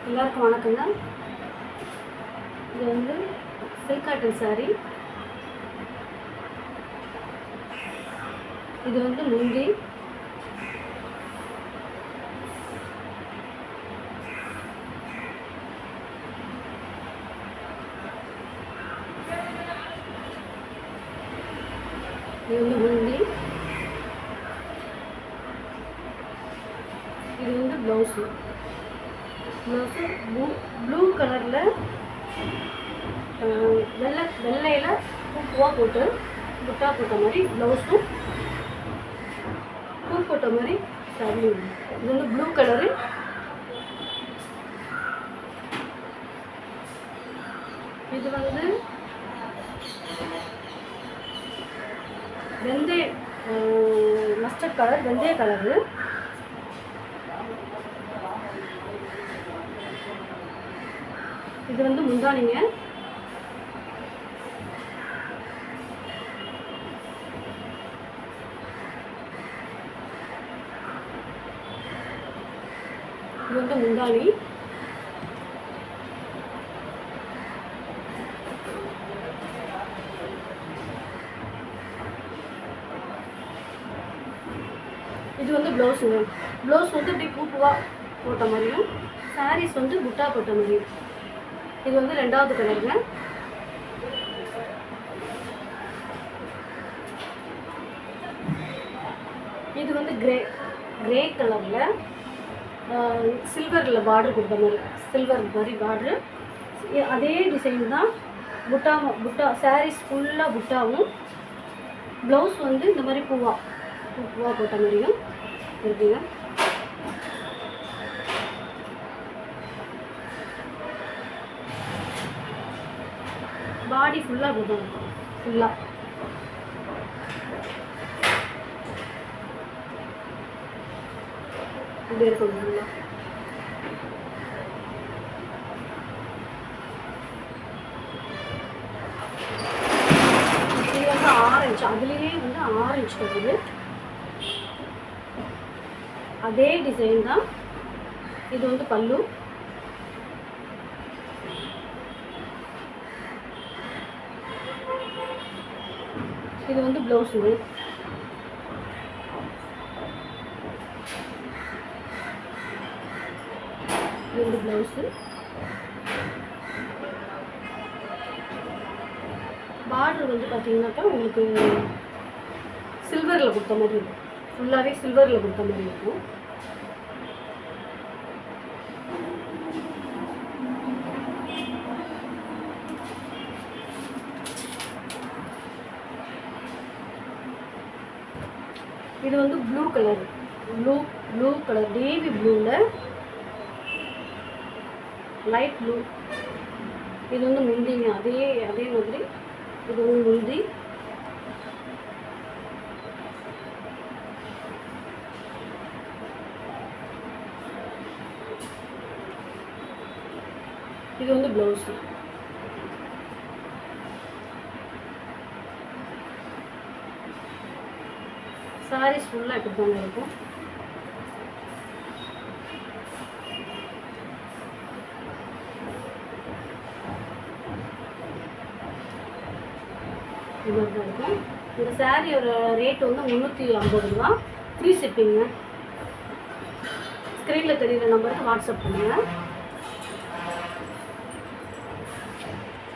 எல்லாருக்கும் வணக்கங்க. இது வந்து சில்க் காட்டன் சாரி. இது வந்து முந்தி. இது வந்து முந்தி. இது வந்து ப்ளவுஸு. ப்ளூ கலரில் வெள்ளையில் பூ போட்டு புட்டா போட்ட மாதிரி ப்ளவுஸும் பூ போட்ட மாதிரி சாரியும். இது வந்து ப்ளூ கலரு. இது வந்து வெந்தய மஸ்டர்ட் கலர், வெந்தய கலரு. இது வந்து முந்தானிங்க. இது வந்து முந்தானி. இது வந்து ப்ளவுஸுங்க. ப்ளவுஸ் வந்து இப்படி பூவாக போட்ட மாதிரியும், சாரீஸ் வந்து புட்டா போட்ட மாதிரியும். இது வந்து ரெண்டாவது கலருங்க. இது வந்து கிரே கலரில் சில்வரில் பார்டர் கொடுத்த மாதிரி, சில்வர் மாதிரி பார்டரு. அதே டிசைன் தான் புட்டா சாரீஸ் ஃபுல்லாக புட்டாவும், ப்ளவுஸ் வந்து இந்த மாதிரி பூவாக போட்ட மாதிரியும் இருக்குங்க. பாடி ஃபுல்லாக அப்படி தான் இருக்கும். ஃபுல்லாக இப்படி இருக்கும். ஃபுல்லாக இது வந்து ஆரஞ்சு, அதுலேயே வந்து ஆரஞ்சு வருது. அதே டிசைன் தான். இது வந்து பல்லு. இது வந்து ப்ளவுஸுங்க. இது வந்து ப்ளவுஸு. பார்டர் வந்து பார்த்தீங்கன்னாக்கா உங்களுக்கு சில்வரில் கொடுத்த மாதிரி இருக்கும். ஃபுல்லாகவே சில்வரில் கொடுத்த மாதிரி இருக்கும். இது வந்து blue colour, blue colour, navy ப்ளூவில் லைட் ப்ளூ. இது வந்து முந்திங்க. அதே மாதிரி இது வந்து முந்தி. இது வந்து ப்ளவுஸு. சாரீஸ் ஃபுல்லாக இப்படி தாங்க இருக்கும். இது மாதிரி தான் இருக்கும். இந்த சாரியோட ரேட் வந்து 350 ரூபா. ஃப்ரீ ஷிப்பிங்க. ஸ்க்ரீனில் தெரிகிற நம்பருக்கு வாட்ஸ்அப் பண்ணுங்கள்.